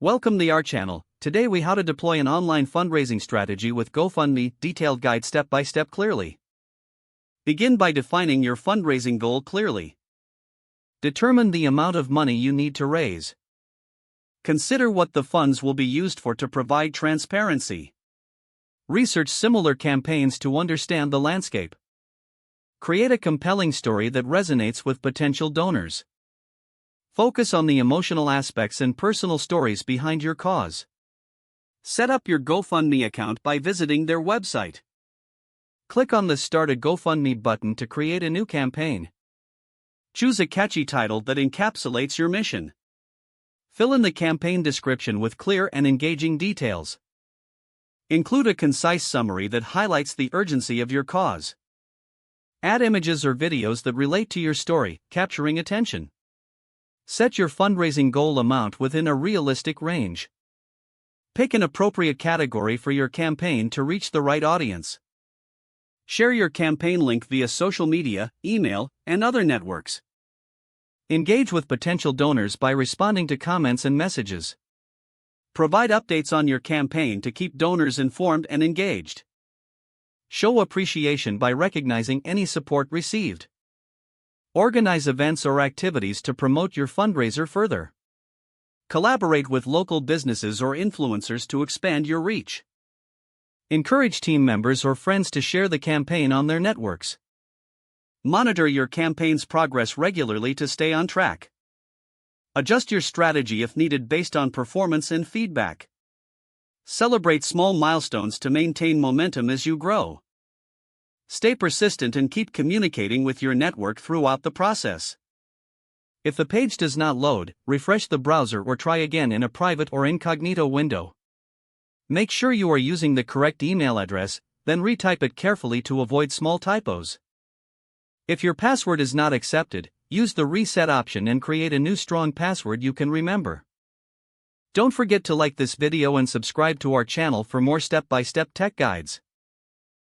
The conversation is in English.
Welcome to our channel. Today we how to deploy an online fundraising strategy with GoFundMe, detailed guide step by step clearly. Begin by defining your fundraising goal clearly. Determine the amount of money you need to raise. Consider what the funds will be used for to provide transparency. Research similar campaigns to understand the landscape. Create a compelling story that resonates with potential donors. Focus on the emotional aspects and personal stories behind your cause. Set up your GoFundMe account by visiting their website. Click on the Start a GoFundMe button to create a new campaign. Choose a catchy title that encapsulates your mission. Fill in the campaign description with clear and engaging details. Include a concise summary that highlights the urgency of your cause. Add images or videos that relate to your story, capturing attention. Set your fundraising goal amount within a realistic range. Pick an appropriate category for your campaign to reach the right audience. Share your campaign link via social media, email, and other networks. Engage with potential donors by responding to comments and messages. Provide updates on your campaign to keep donors informed and engaged. Show appreciation by recognizing any support received. Organize events or activities to promote your fundraiser further. Collaborate with local businesses or influencers to expand your reach. Encourage team members or friends to share the campaign on their networks. Monitor your campaign's progress regularly to stay on track. Adjust your strategy if needed based on performance and feedback. Celebrate small milestones to maintain momentum as you grow. Stay persistent and keep communicating with your network throughout the process. If the page does not load, refresh the browser or try again in a private or incognito window. Make sure you are using the correct email address, then retype it carefully to avoid small typos. If your password is not accepted, use the reset option and create a new strong password you can remember. Don't forget to like this video and subscribe to our channel for more step-by-step tech guides.